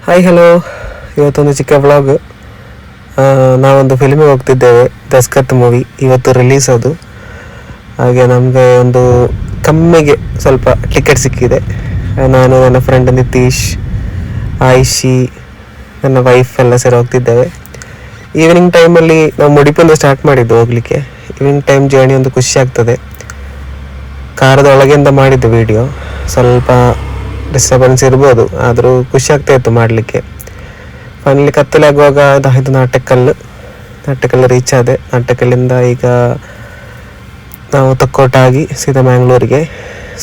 Hi hello, ಇವತ್ತೊಂದು ಚಿಕ್ಕ vlog. ನಾವೊಂದು ಫಿಲ್ಮಿಗೆ ಹೋಗ್ತಿದ್ದೇವೆ, ದಸ್ಕತ್ ಮೂವಿ ಇವತ್ತು ರಿಲೀಸ್ ಅದು. ಹಾಗೆ ನಮಗೆ ಒಂದು ಕಮ್ಮಿಗೆ ಸ್ವಲ್ಪ ಟಿಕೆಟ್ ಸಿಕ್ಕಿದೆ. ನಾನು, ನನ್ನ ಫ್ರೆಂಡ್ ನಿತೀಶ್, ಆಯಿಷಿ, ನನ್ನ ವೈಫ್ ಎಲ್ಲ ಸೇರಿ ಹೋಗ್ತಿದ್ದೇವೆ. ಈವ್ನಿಂಗ್ ಟೈಮಲ್ಲಿ ನಾವು ಮುಡಿಪಿಂದ ಸ್ಟಾರ್ಟ್ ಮಾಡಿದ್ದು ಹೋಗಲಿಕ್ಕೆ. ಈವ್ನಿಂಗ್ ಟೈಮ್ ಜರ್ನಿ ಒಂದು ಖುಷಿ ಆಗ್ತದೆ. ಕಾರದ ಒಳಗಿಂದ ಮಾಡಿದ್ದು ವಿಡಿಯೋ, ಸ್ವಲ್ಪ ಡಿಸ್ಟರ್ಬೆನ್ಸ್ ಇರ್ಬೋದು, ಆದರೂ ಖುಷಿ ಆಗ್ತಾ ಇತ್ತು ಮಾಡಲಿಕ್ಕೆ. ಫೈನಲಿ ಕತ್ತಲೆ ಆಗುವಾಗ ಇದು ನಾಟಕಲ್ಲು ರೀಚ್ ಆದೆ. ನಾಟಕಲ್ಲಿಂದ ಈಗ ನಾವು ತಕ್ಕೋಟಾಗಿ ಸೀದಾ ಮ್ಯಾಂಗ್ಳೂರಿಗೆ.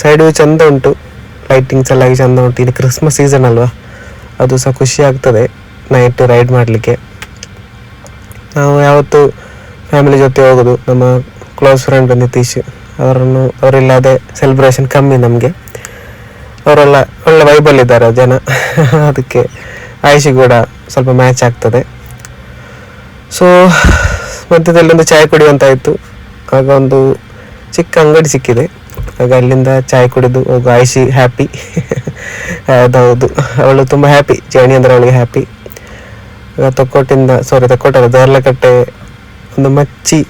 ಸೈಡ್ ವ್ಯೂ ಚೆಂದ ಉಂಟು, ಲೈಟಿಂಗ್ಸ್ ಎಲ್ಲ ಚೆಂದ ಉಂಟು. ಇಲ್ಲಿ ಕ್ರಿಸ್ಮಸ್ ಸೀಸನ್ ಅಲ್ವಾ, ಅದು ಸಹ ಖುಷಿ ಆಗ್ತದೆ ನೈಟ್ ರೈಡ್ ಮಾಡಲಿಕ್ಕೆ. ನಾವು ಯಾವತ್ತೂ ಫ್ಯಾಮಿಲಿ ಜೊತೆ ಹೋಗೋದು. ನಮ್ಮ ಕ್ಲೋಸ್ ಫ್ರೆಂಡ್ ನಿತೀಶ್, ಅವರಿಲ್ಲದೆ ಸೆಲೆಬ್ರೇಷನ್ ಕಮ್ಮಿ ನಮಗೆ. ಅವರೆಲ್ಲ ಒಳ್ಳೆ ವೈಬಲ್ಲಿದ್ದಾರೆ ಜನ ಅದಕ್ಕೆ ಆಯುಷಿ ಕೂಡ ಸ್ವಲ್ಪ ಮ್ಯಾಚ್ ಆಗ್ತದೆ. ಸೊ ಮಧ್ಯದಲ್ಲಿ ಒಂದು ಚಾಯ್ ಕುಡಿಯುವಂತಾಯಿತು. ಆಗ ಒಂದು ಚಿಕ್ಕ ಅಂಗಡಿ ಸಿಕ್ಕಿದೆ. ಆಗ ಅಲ್ಲಿಂದ ಚಾಯ್ ಕುಡಿದು ಹೋಗು. ಆಯುಷಿ ಹ್ಯಾಪಿ ಹೌದೌದು, ಅವಳು ತುಂಬ ಹ್ಯಾಪಿ. ಜರ್ನಿ ಅಂದರೆ ಅವಳಿಗೆ ಹ್ಯಾಪಿ. ತಕ್ಕೋಟಲ್ಲ, ದೋರ್ಲಕಟ್ಟೆ ಒಂದು ಮಚ್ಚಿ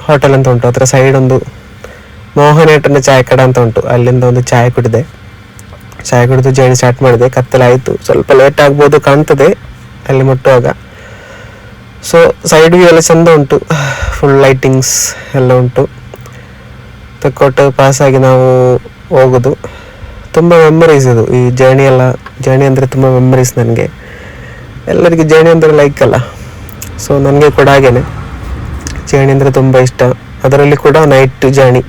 ಹೋಟೆಲ್ ಅಂತ ಉಂಟು, ಅದರ ಸೈಡ್ ಒಂದು ಮೋಹನೇಟನ ಚಾಯ್ ಕಡೆ ಅಂತ ಉಂಟು. ಅಲ್ಲಿಂದ ಒಂದು ಚಾಯ್ ಕುಡಿದು ಜರ್ನಿ ಸ್ಟಾರ್ಟ್ ಮಾಡಿದೆ. ಕತ್ತಲಾಯಿತು, ಸ್ವಲ್ಪ ಲೇಟ್ ಆಗ್ಬೋದು ಕಾಣ್ತದೆ ಅಲ್ಲಿ ಮುಟ್ಟುವಾಗ. ಸೊ ಸೈಡ್ ವ್ಯೂ ಎಲ್ಲ ಚೆಂದ ಉಂಟು, ಫುಲ್ ಲೈಟಿಂಗ್ಸ್ ಎಲ್ಲ ಉಂಟು. ತಕ್ಕೋಟು ಪಾಸಾಗಿ ನಾವು ಹೋಗೋದು. ತುಂಬ ಮೆಮರೀಸ್ ಇದು, ಈ ಜರ್ನಿ ಅಂದರೆ ತುಂಬ ಮೆಮರೀಸ್ ನನಗೆ. ಎಲ್ಲರಿಗೂ ಜರ್ನಿ ಅಂದರೆ ಲೈಕ್ ಅಲ್ಲ, ಸೊ ನನಗೆ ಕೂಡ ಹಾಗೇನೆ ಜರ್ನಿ ಅಂದರೆ ತುಂಬ ಇಷ್ಟ. ಅದರಲ್ಲಿ ಕೂಡ ನೈಟ್ ಜರ್ನಿ,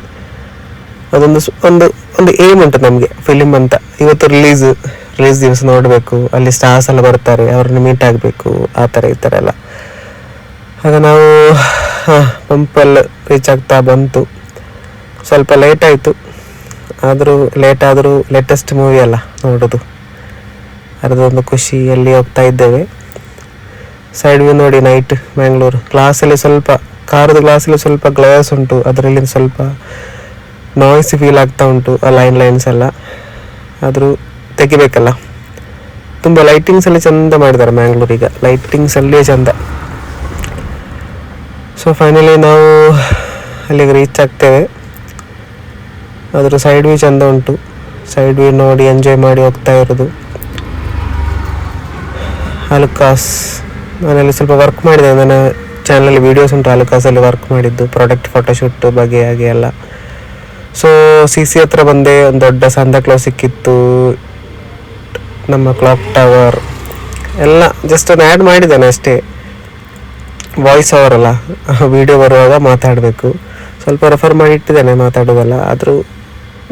ಅದೊಂದು ಒಂದು ಏಮ್ ಉಂಟು ನಮಗೆ ಫಿಲಿಮ್ ಅಂತ. ಇವತ್ತು ರಿಲೀಸ್ ದಿವಸ ನೋಡಬೇಕು, ಅಲ್ಲಿ ಸ್ಟಾರ್ಸ್ ಎಲ್ಲ ಬರ್ತಾರೆ, ಅವ್ರನ್ನ ಮೀಟ್ ಆಗಬೇಕು, ಆ ಥರ ಈ ಥರ ಎಲ್ಲ. ಆಗ ನಾವು ಪಂಪಲ್ ರೀಚ್ ಆಗ್ತಾ ಬಂತು. ಸ್ವಲ್ಪ ಲೇಟ್ ಆಯಿತು, ಆದರೂ ಲೇಟೆಸ್ಟ್ ಮೂವಿ ಅಲ್ಲ ನೋಡೋದು, ಅದೊಂದು ಖುಷಿಯಲ್ಲಿ ಹೋಗ್ತಾ ಇದ್ದೇವೆ. ಸೈಡ್ ವ್ಯೂ ನೋಡಿ, ನೈಟ್ ಮ್ಯಾಂಗ್ಳೂರು. ಕಾರದ ಗ್ಲಾಸಲ್ಲಿ ಸ್ವಲ್ಪ ಗ್ಲಾಸ್ ಉಂಟು, ಅದರಲ್ಲಿ ಸ್ವಲ್ಪ ನಾಯ್ಸ್ ಫೀಲ್ ಆಗ್ತಾ ಉಂಟು, ಆ ಲೈನ್ಸ್ ಎಲ್ಲ. ಆದರೂ ತೆಗಿಬೇಕಲ್ಲ. ತುಂಬ ಲೈಟಿಂಗ್ಸ್ ಎಲ್ಲ ಚೆಂದ ಮಾಡಿದ್ದಾರೆ ಮ್ಯಾಂಗ್ಳೂರೀಗ, ಲೈಟಿಂಗ್ಸಲ್ಲೇ ಚೆಂದ. ಸೊ ಫೈನಲಿ ನಾವು ಅಲ್ಲಿಗೆ ರೀಚ್ ಆಗ್ತೇವೆ. ಅದರ ಸೈಡ್ ವ್ಯೂ ಚೆಂದ ಉಂಟು, ಸೈಡ್ ವ್ಯೂ ನೋಡಿ ಎಂಜಾಯ್ ಮಾಡಿ ಹೋಗ್ತಾ ಇರೋದು. ಅಲುಕಾಸ್, ನಾನಲ್ಲಿ ಸ್ವಲ್ಪ ವರ್ಕ್ ಮಾಡಿದೆ, ನನ್ನ ಚಾನಲಲ್ಲಿ ವೀಡಿಯೋಸ್ ಉಂಟು ಅಲುಕಾಸಲ್ಲಿ ವರ್ಕ್ ಮಾಡಿದ್ದು, ಪ್ರಾಡಕ್ಟ್ ಫೋಟೋಶೂಟ್ ಬಗ್ಗೆ ಹಾಗೆ ಎಲ್ಲ. ಸೊ CC ಹತ್ರ ಬಂದೆ, ಒಂದು ದೊಡ್ಡ ಸಾಂತಾಕ್ಲಾಸ್ ಸಿಕ್ಕಿತ್ತು, ನಮ್ಮ ಕ್ಲಾಕ್ ಟವರ್ ಎಲ್ಲ ಜಸ್ಟ್ ಒಂದು ಆ್ಯಡ್ ಮಾಡಿದ್ದೇನೆ ಅಷ್ಟೇ. ವಾಯ್ಸ್ ಓವರ್ ಅಲ್ಲ, ವಿಡಿಯೋ ಬರುವಾಗ ಮಾತಾಡಬೇಕು, ಸ್ವಲ್ಪ ರೆಫರ್ ಮಾಡಿ ಇಟ್ಟಿದ್ದೇನೆ ಮಾತಾಡೋದಲ್ಲ. ಆದರೂ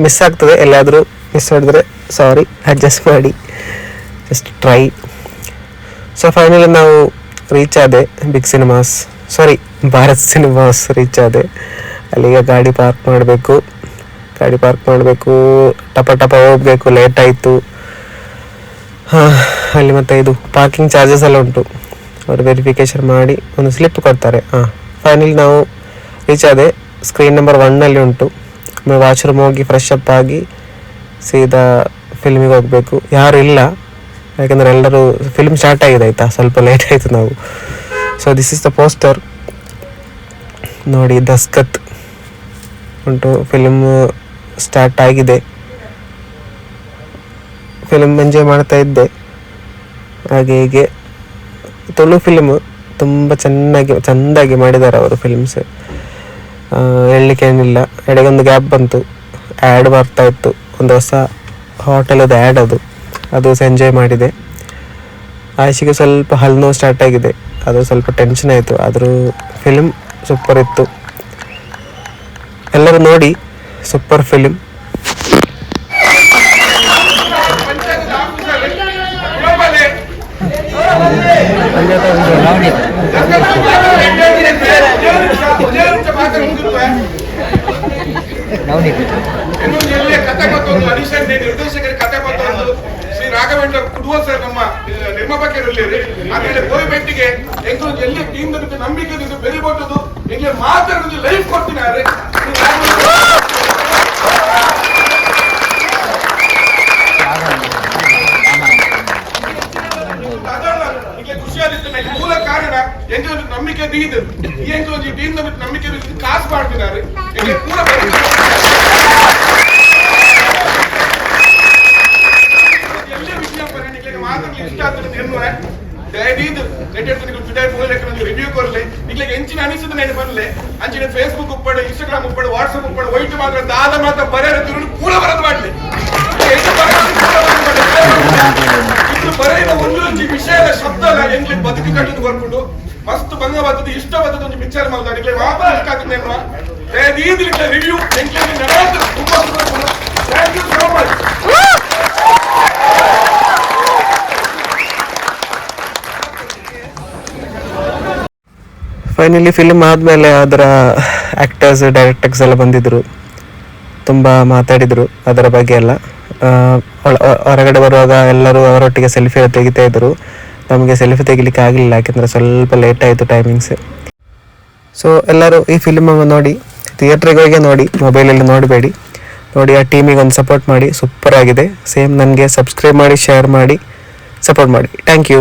ಮಿಸ್ ಆಗ್ತದೆ, ಎಲ್ಲಾದರೂ ಮಿಸ್ ಮಾಡಿದ್ರೆ ಸಾರಿ, ಅಡ್ಜಸ್ಟ್ ಮಾಡಿ, ಜಸ್ಟ್ ಟ್ರೈ. ಸೊ ಫೈನಲಿ ನಾವು ರೀಚ್ ಆದೆ ಭಾರತ್ ಸಿನಿಮಾಸ್ ರೀಚ್ ಆದೆ. ಅಲ್ಲಿಗೆ ಗಾಡಿ ಪಾರ್ಕ್ ಮಾಡಬೇಕು, ಟಪ ಹೋಗಬೇಕು, ಲೇಟ್ ಆಯಿತು. ಅಲ್ಲಿ ಮತ್ತೆ ಇದು ಪಾರ್ಕಿಂಗ್ ಚಾರ್ಜಸ್ ಎಲ್ಲ ಉಂಟು, ಅವರು ವೆರಿಫಿಕೇಷನ್ ಮಾಡಿ ಒಂದು ಸ್ಲಿಪ್ ಕೊಡ್ತಾರೆ. ಫೈನಲಿ ನಾವು ರೀಚ್ ಆದೆ. ಸ್ಕ್ರೀನ್ ನಂಬರ್ 1 ಉಂಟು. ವಾಶ್ರೂಮ್ ಹೋಗಿ ಫ್ರೆಶ್ ಅಪ್ ಆಗಿ ಸೀದಾ ಫಿಲ್ಮಿಗೆ ಹೋಗಬೇಕು. ಯಾರು ಇಲ್ಲ, ಯಾಕೆಂದರೆ ಎಲ್ಲರೂ ಫಿಲ್ಮ್ ಸ್ಟಾರ್ಟ್ ಆಗಿದೆ ಆಯಿತಾ, ಸ್ವಲ್ಪ ಲೇಟ್ ಆಯಿತು ನಾವು. So this is the poster ನೋಡಿ, ದಸ್ಕತ್ ಉಂಟು. ಫಿಲ್ಮ್ ಸ್ಟಾರ್ಟ್ ಆಗಿದೆ, ಫಿಲ್ಮ್ ಎಂಜಾಯ್ ಮಾಡ್ತಾ ಇದ್ದೆ. ಹಾಗೆ ಹೀಗೆ ತುಳು ಫಿಲ್ಮ್ ತುಂಬ ಚೆಂದಾಗಿ ಮಾಡಿದ್ದಾರೆ ಅವರು ಫಿಲ್ಮ್ಸ್, ಹೇಳಲಿಕ್ಕೆ ಏನಿಲ್ಲ. ಎಡೆಗೊಂದು ಗ್ಯಾಪ್ ಬಂತು, ಆ್ಯಡ್ ಬರ್ತಾ ಇತ್ತು, ಒಂದು ಹೊಸ ಹೋಟೆಲದು ಆ್ಯಡ್, ಅದು ಸಹ ಎಂಜಾಯ್ ಮಾಡಿದೆ. ಆಯುಷಿಗೆ ಸ್ವಲ್ಪ ಹಲ್ಲು ಸ್ಟಾರ್ಟ್ ಆಗಿದೆ, ಅದು ಸ್ವಲ್ಪ ಟೆನ್ಷನ್ ಆಯಿತು. ಆದರೂ ಫಿಲ್ಮ್ ಸೂಪರ್ ಇತ್ತು, ಎಲ್ಲರೂ ನೋಡಿ, ಸೂಪರ್ ಫಿಲ್ಮ್. ಶ್ರೀ ರಾಘವೇಂದ್ರ ಕುಟುಂಬ ಸರ್ ನಮ್ಮ ನಿರ್ಮಾಪಕರಲ್ಲಿ ಗೋವಿಬೆಟ್ಟಿಗೆ ಎಂಗೂ ಎಲ್ಲಿ ಟೀಮ್ ನಂಬಿಕೆ ಬೆರಿಬೋಟದು ಎಂಗೆ ಮಾತಾಡೋದು ಲೈಫ್ ಕೊಡ್ತೀನಿ. ಎಂಕ್ಲು ನಂಬಿಕೆ ದೀದು ಈ ಎಂಕ್ಲು ಟೀಮ್ ನಂಬಿಕೆ ಕಾಸು ಮಾಡ್ತಿದ್ದಾರೆ ಪೂರ ಎಲ್ಲ ವಿಷಯ ಮಾತಾಡ್ಲಿಕ್ಕೆ ಇಷ್ಟ ಆಗ್ತದೆ ಎನ್ನುವ ದಯವಿದು ರಿವ್ಯೂ ಕೊರ್ಲೆ ಈಗ ಎಂಚಿನ ಅನಿಸಿದ ನೆನೆ ಬರ್ಲೆ ಅಂಚಿನ ಫೇಸ್ಬುಕ್ ಉಪ್ಪಡು ಇನ್ಸ್ಟಾಗ್ರಾಮ್ ಉಪ್ಪಡು ವಾಟ್ಸ್ಆಪ್ ಉಪ್ಪಡು ಒಯ್ಟು ಮಾತ್ರ ದಾದ ಮಾತ್ರ ಬರೆಯ ಪೂರ ಬರದು ಮಾಡ್ಲಿ ಇದು ಬರೆಯುವ ಒಂದು ವಿಷಯದ ಶಬ್ದ ಅಲ್ಲ ಎಂಗ್ಲಿ ಬದುಕು ಕಟ್ಟಿದ್ದು ಬರ್ಕೊಂಡು ಮಸ್ತ್ ಭಂಗ ಬರ್ತದೆ ಇಷ್ಟ ಬರ್ತದೆ ಒಂದು ಪಿಕ್ಚರ್ ಮಾಡ್ತಾರೆ ವಾಪಸ್ ಇಷ್ಟ ಆಗ್ತದೆ ಎನ್ನುವ ದಯವಿದು ರಿವ್ಯೂ ಎಂಗ್ಲಿ ನಡೆಯುತ್ತೆ ತುಂಬಾ thank you so much. Finally film ಆದಮೇಲೆ ಅದರ ಆ್ಯಕ್ಟರ್ಸ್ ಡೈರೆಕ್ಟರ್ಸ್ ಎಲ್ಲ ಬಂದಿದ್ದರು, ತುಂಬ ಮಾತಾಡಿದರು ಅದರ ಬಗ್ಗೆ ಎಲ್ಲ. ಹೊರಗಡೆ ಬರುವಾಗ ಎಲ್ಲರೂ ಅವರೊಟ್ಟಿಗೆ ಸೆಲ್ಫಿ ತೆಗಿತಾ ಇದ್ದರು. ನಮಗೆ ಸೆಲ್ಫಿ ತೆಗಿಲಿಕ್ಕೆ ಆಗಲಿಲ್ಲ, ಯಾಕೆಂದರೆ ಸ್ವಲ್ಪ ಲೇಟ್ ಆಯಿತು ಟೈಮಿಂಗ್ಸ್. ಸೊ ಎಲ್ಲರೂ ಈ ಫಿಲ್ಮನ್ನು ನೋಡಿ, ಥಿಯೇಟ್ರಿಗೆ ಹೋಗಿ ನೋಡಿ, ಮೊಬೈಲಲ್ಲಿ ನೋಡಬೇಡಿ. ನೋಡಿ ಆ ಟೀಮಿಗೆ ಒಂದು ಸಪೋರ್ಟ್ ಮಾಡಿ, ಸೂಪರ್ ಆಗಿದೆ. ಸೇಮ್ ನನಗೆ ಸಬ್ಸ್ಕ್ರೈಬ್ ಮಾಡಿ, ಶೇರ್ ಮಾಡಿ, ಸಪೋರ್ಟ್ ಮಾಡಿ. Thank you.